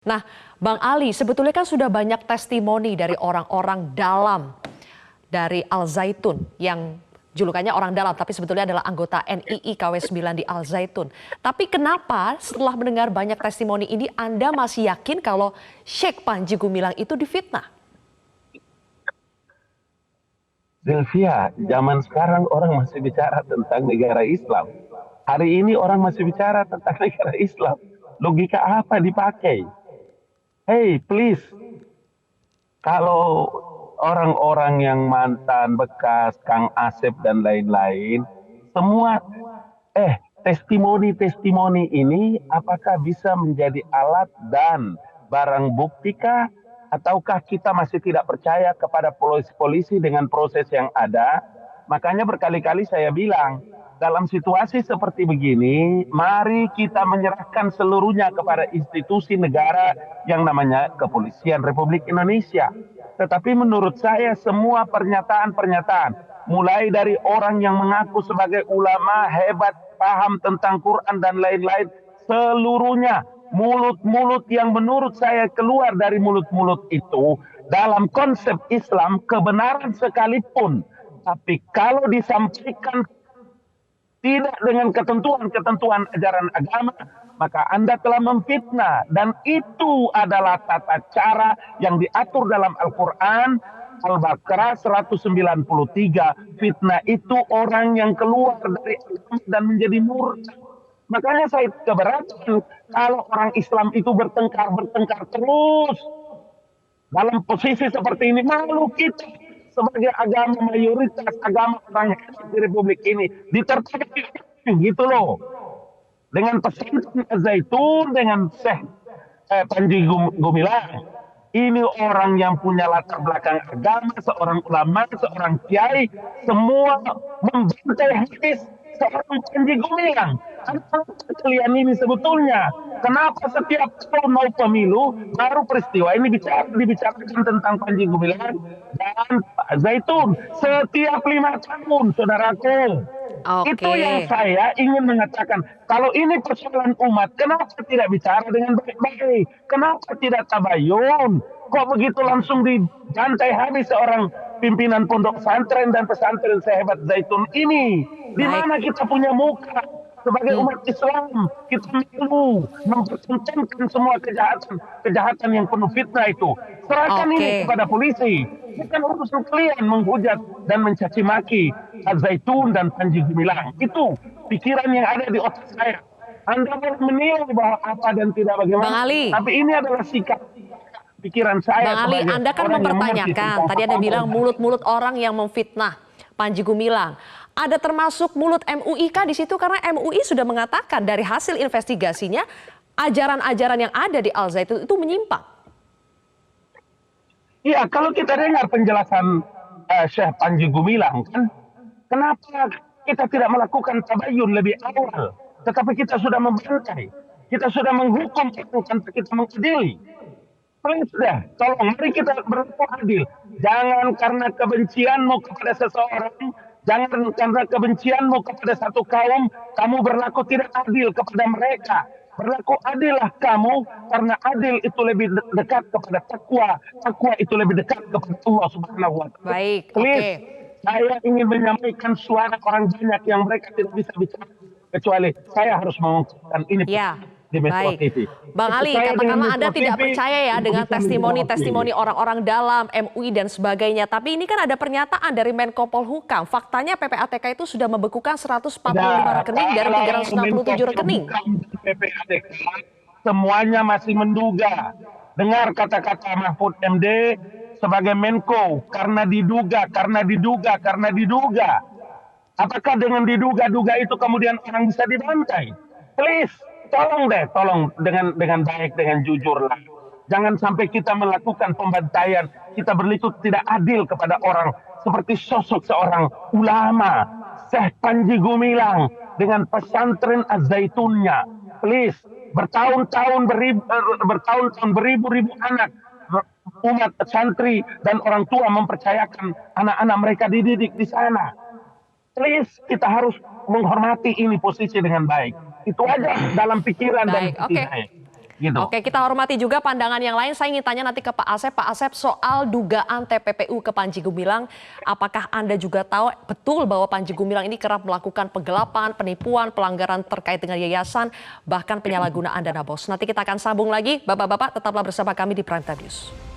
Nah, Bang Ali, sebetulnya kan sudah banyak testimoni dari orang-orang dalam dari Al Zaitun yang julukannya orang dalam, tapi sebetulnya adalah anggota NII KW9 di Al Zaitun. Tapi kenapa setelah mendengar banyak testimoni ini Anda masih yakin kalau Sheikh Panji Gumilang itu difitnah? Sylvia, zaman sekarang orang masih bicara tentang negara Islam. Hari ini orang masih bicara tentang negara Islam. Logika apa dipakai? Hey, please, kalau orang-orang yang mantan, bekas, Kang Asep dan lain-lain, semua testimoni-testimoni ini apakah bisa menjadi alat dan barang buktikah ataukah kita masih tidak percaya kepada polisi dengan proses yang ada? Makanya berkali-kali saya bilang, dalam situasi seperti begini, mari kita menyerahkan seluruhnya kepada institusi negara yang namanya Kepolisian Republik Indonesia. Tetapi menurut saya semua pernyataan-pernyataan, mulai dari orang yang mengaku sebagai ulama hebat, paham tentang Quran dan lain-lain, seluruhnya mulut-mulut yang menurut saya keluar dari mulut-mulut itu dalam konsep Islam kebenaran sekalipun, tapi kalau disampaikan tidak dengan ketentuan-ketentuan ajaran agama, maka Anda telah memfitnah. Dan itu adalah tata cara yang diatur dalam Al-Quran, Al-Baqarah 193. Fitnah itu orang yang keluar dari agama dan menjadi murtad. Makanya saya keberatan kalau orang Islam itu bertengkar terus. Dalam posisi seperti ini, malu kita sebagai agama mayoritas, agama orang di Republik ini ditertarik gitu loh. Dengan pesantren Zaitun, dengan Syekh Panji Gumilang, ini orang yang punya latar belakang agama, seorang ulama, seorang kiai, semua membantai hadis seorang Panji Gumilang. Apa kalian ini sebetulnya? Kenapa setiap tahun mau pemilu baru peristiwa ini dibicarakan tentang Panji Gumilang dan Pak Zaitun setiap 5 tahun, saudaraku? Itu yang saya ingin mengatakan. Kalau ini persoalan umat, kenapa tidak bicara dengan baik-baik? Kenapa tidak tabayun? Kok begitu langsung dibantai habis seorang pimpinan pondok pesantren dan pesantren sehebat Zaitun ini? Di mana kita punya muka sebagai umat Islam? Kita perlu mempertontonkan semua kejahatan yang penuh fitnah itu. Serahkan ini kepada polisi. Bukan urusan kalian menghujat dan mencaci maki Al-Zaitun dan Panji Gumilang. Itu pikiran yang ada di otak saya. Anda boleh menilai bahwa apa dan tidak bagaimana. Bang Ali, tapi ini adalah sikap pikiran saya. Bang Ali, Anda kan mempertanyakan, tadi Anda bilang mulut-mulut orang yang memfitnah Panji Gumilang. Ada termasuk mulut MUI kah di situ? Karena MUI sudah mengatakan dari hasil investigasinya ajaran-ajaran yang ada di Al Zaitun itu menyimpang. Iya, kalau kita dengar penjelasan Syekh Panji Gumilang, kan, kenapa kita tidak melakukan tabayun lebih awal? Tetapi kita sudah membantai, kita sudah menghukum, kita mengadili. Please dah, tolong mari kita berlaku adil. Jangan karena kebencianmu kepada seseorang, jangan karena kebencianmu kepada satu kaum, kamu berlaku tidak adil kepada mereka. Berlaku adillah kamu, karena adil itu lebih dekat kepada takwa. Takwa itu lebih dekat kepada Allah Subhanahu wa Ta'ala. Baik, saya ingin menyampaikan suara orang banyak yang mereka tidak bisa bicara, kecuali saya harus mengungkapkan ini. Di Metro TV. Bang Ali, katakanlah Anda tidak percaya ya dengan testimoni-testimoni orang-orang dalam MUI dan sebagainya. Tapi ini kan ada pernyataan dari Menko Polhukam. Faktanya PPATK itu sudah membekukan 145 rekening dari 367 rekening. PPATK semuanya masih menduga. Dengar kata-kata Mahfud MD sebagai Menko, karena diduga. Apakah dengan diduga-duga itu kemudian orang bisa dibantai? Please. Tolong dengan baik, dengan jujur lah. Jangan sampai kita melakukan pembantaian, kita berlutut tidak adil kepada orang seperti sosok seorang ulama, Syekh Panji Gumilang dengan pesantren Az-Zaitunnya. Please, bertahun-tahun beribu-ribu anak, umat santri dan orang tua mempercayakan anak-anak mereka dididik di sana. Please, kita harus menghormati ini posisi dengan baik. Itu aja dalam pikiran dan pikiran saya. Gitu. Oke, kita hormati juga pandangan yang lain. Saya ingin tanya nanti ke Pak Asep. Pak Asep, soal dugaan TPPU ke Panji Gumilang, apakah Anda juga tahu betul bahwa Panji Gumilang ini kerap melakukan penggelapan, penipuan, pelanggaran terkait dengan yayasan, bahkan penyalahgunaan dana BOS? Nanti kita akan sambung lagi. Bapak-bapak, tetaplah bersama kami di Prime Time News.